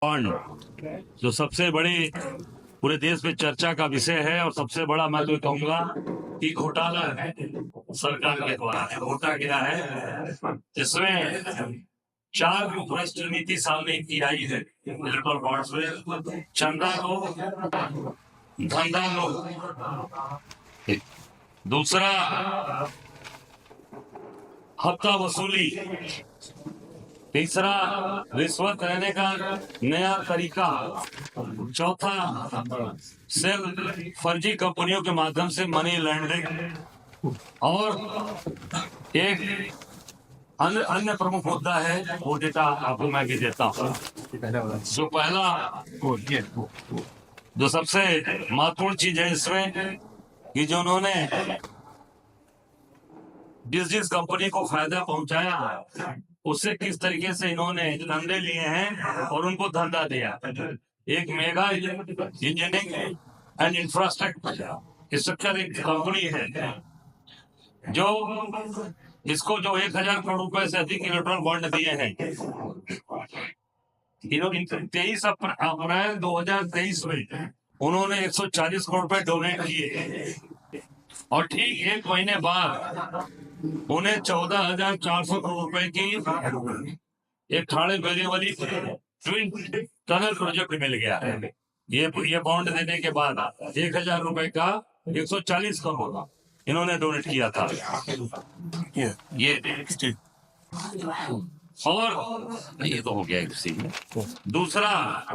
Bond जो सबसे बड़ी पूरे देश में चर्चा का विषय है और सबसे बड़ा मैं तो कहूंगा कि घोटाला है सरकार के द्वारा। होता क्या है, इसमें 4 भ्रष्ट नीति सामने की आई है इलेक्ट्रल बॉन्ड्स में। चंदा लो, धंधा लो, दूसरा हफ्ता वसूली, तीसरा रिश्वत लेने का नया तरीका, चौथा सिर्फ फर्जी कंपनियों के माध्यम से मनी लॉन्ड्रिंग, और एक अन्य प्रमुख मुद्दा है वो डेटा आपको मैं भी देता हूँ। जो पहला जो सबसे महत्वपूर्ण चीज है इसमें कि जो उन्होंने जिस कंपनी को फायदा पहुंचाया है उससे किस तरीके से इन्होंने धंधे लिए हैं और उनको धंधा दिया। एक मेगा इंजीनियरिंग एंड इंफ्रास्ट्रक्चर एक कंपनी है जो इसको जो 1000 करोड़ रुपए से अधिक इलेक्ट्रॉन बॉन्ड दिए हैं। 23 अप्रैल 2023 में उन्होंने 140 करोड़ रुपए डोनेट किए और ठीक 1 महीने बाद उन्हें 14,400 करोड़ रुपए की एक ठाणे बैली वाली ट्विन टनल प्रोजेक्ट मिल गया है। ये बॉन्ड देने के बाद 1000 रुपए का 140 करोड़ इन्होंने डोनेट किया था। ये और ये तो हो गया किसी। दूसरा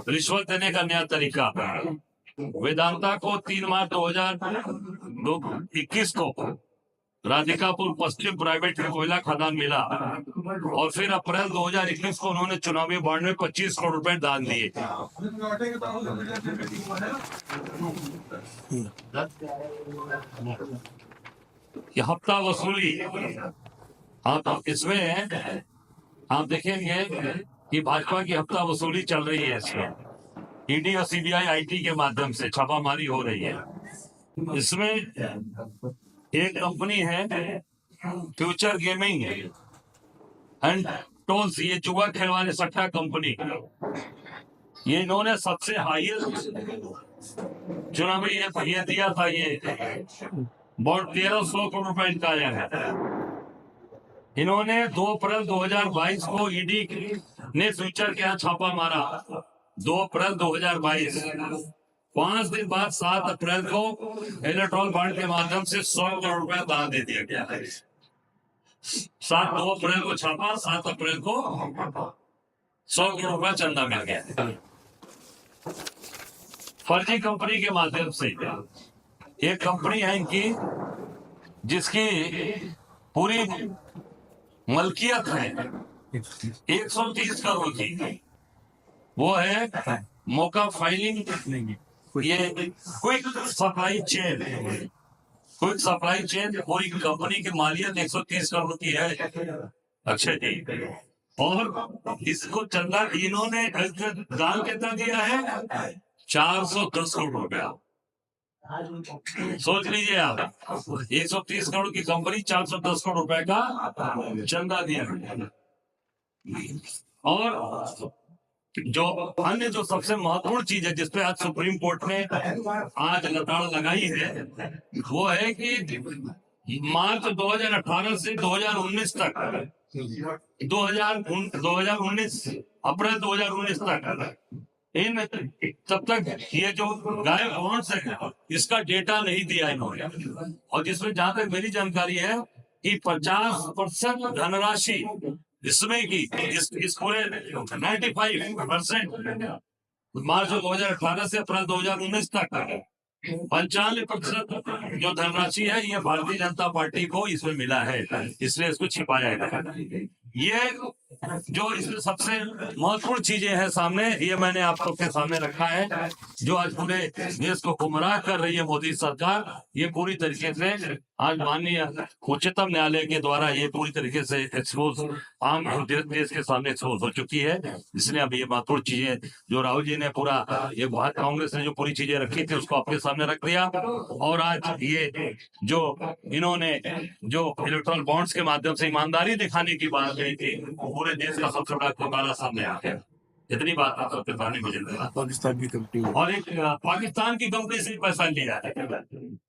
रिश्वत देने का नया तरीका। वेदांता को 3 मार्च 2021 को राधिकापुर पश्चिम प्राइवेट कोयला खदान मिला और फिर अप्रैल 2021 को उन्होंने चुनावी बॉन्ड में 25 करोड़ रुपए दान दिए। ये हफ्ता वसूली आप इसमें आप देखेंगे कि भाजपा की हफ्ता वसूली चल रही है। इसमें ईडी और सीबीआई आईटी के माध्यम से छापामारी हो रही है। इसमें एक कंपनी है फ्यूचर गेमिंग एंड टोल्स, ये जुआ खेलवाने सट्टा कंपनी, ये इन्होंने सबसे हाईएस्ट चुनावी ये दिया था। ये बॉन्ड 1300 करोड़ रुपए इनका आया है। इन्होंने 2 अप्रैल 2022 को ईडी ने फ्यूचर के यहाँ छापा मारा। 2 अप्रैल 2022, 5 दिन बाद 7 अप्रैल को इलेक्ट्रॉन बॉन्ड के माध्यम से 100 करोड़ रुपए दान दे दिया गया है। 2 अप्रैल को छापा, 7 अप्रैल को 100 करोड़ रुपए चंदा मिल गया। फर्जी कंपनी के माध्यम से एक कंपनी है इनकी जिसकी पूरी मलकियत है 130 करोड़ की, वो है मौका फाइलिंग। ये क्विक सप्लाई चेन पूरी कंपनी की मालियत 130 करोड़ की है। अच्छा जी, और इसको चंदा इन्होंने दान कितना दिया है? 410 करोड़ रुपया। सोच लीजिए आप, 130 करोड़ की कंपनी 410 करोड़ रुपए का चंदा दिया। और जो अन्य जो सबसे महत्वपूर्ण चीज है जिसपे आज सुप्रीम कोर्ट ने आज लताड़ लगाई है वो है कि मार्च 2018 से 2019 तक 2019 अप्रैल 2019 तक इन तब तक ये जो गायब बॉन्ड्स है इसका डेटा नहीं दिया इन्होंने। और जिसमें जहां तक मेरी जानकारी है कि 50% धनराशि इसमें की इस पूरे 95% मार्च 2018 से अप्रैल 2019 तक 95% जो धनराशि है ये भारतीय जनता पार्टी को इसमें मिला है, इसलिए इसको छिपाया है। ये जो इसमें सबसे महत्वपूर्ण चीजें हैं सामने, ये मैंने आप सबके सामने रखा है। जो आज पूरे देश को गुमराह कर रही है मोदी सरकार, ये पूरी तरीके से आज माननीय उच्चतम न्यायालय के द्वारा ये पूरी तरीके से एक्सपोज आम देश के सामने एक्सपोज हो चुकी है। इसलिए अब ये महत्वपूर्ण चीजें जो राहुल जी ने पूरा ये कांग्रेस ने जो पूरी चीजें रखी थी उसको आपके सामने रख दिया। और आज ये जो इन्होंने जो इलेक्ट्रल बॉन्ड्स के माध्यम से ईमानदारी दिखाने की बात कही थी, पूरे देश का सबसे बड़ा घोटाला सामने आ गया। कितनी बात आप सबके सामने मुझे पाकिस्तान की कंपनी है। और एक पाकिस्तान की कंपनी से पैसा लिया है।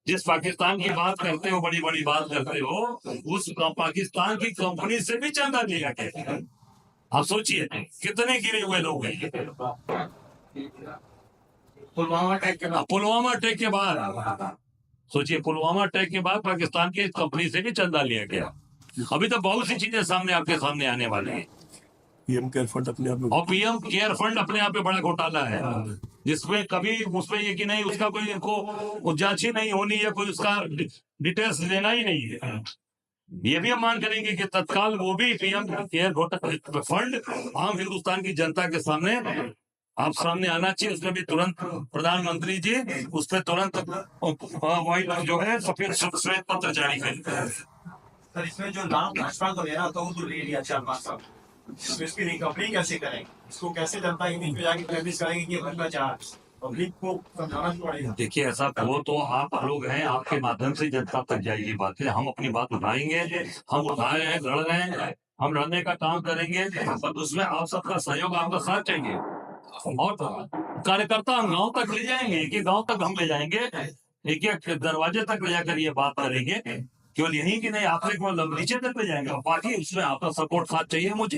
जिस पाकिस्तान की बात करते हो, बड़ी बड़ी बात करते हो, उस पाकिस्तान की कंपनी से भी चंदा लिया गया। आप सोचिए कितने गिरे हुए लोग हैं। पुलवामा अटैक के बाद सोचिए, पुलवामा अटैक के बाद पाकिस्तान की कंपनी से भी चंदा लिया गया। अभी तो बहुत सी चीजें सामने आपके सामने आने वाली है। पीएम केयर फंड अपने आप में, और पीएम केयर फंड अपने आप में बड़ा घोटाला है, जिसमें कभी उसमें ये कि नहीं उसका कोई इनको जांच ही नहीं होनी है, कोई उसका डिटेल्स लेना ही नहीं है। ये भी हम मान करेंगे कि तत्काल वो भी पीएम केयर फंड आम हिंदुस्तान की जनता के सामने आप सामने आना चाहिए। उसमें भी तुरंत प्रधानमंत्री जी उस पर तुरंत व्हाइट जो है सफेद श्वेत पत्र जारी करें। सर इसमें जो नाम भाजपा को लेना तो वो तो ले लिया 4-5 साल, इसकी रिकवरी कैसे करेंगे, इसको कैसे जनता की बीच में जाके प्रैक्टिस करेंगे कि भ्रष्टाचार पब्लिक को समझाना पड़ेगा। देखिए ऐसा वो तो आप लोग हैं, आपके माध्यम से जनता तक जाएगी बातें। हम अपनी बात उठाएंगे, हम उठाए हैं, लड़ रहे हैं, हम लड़ने का काम करेंगे, पर उसमें आप सबका सहयोग, आपका साथ चाहिए। और कार्यकर्ता हम गांव तक ले जाएंगे, एक गांव तक हम ले जाएंगे, एक एक दरवाजे तक ले जाकर ये बात करेंगे। केवल यही कि नहीं आपने को नीचे तक ले जाएंगे, बाकी उसमें आपका सपोर्ट साथ चाहिए मुझे।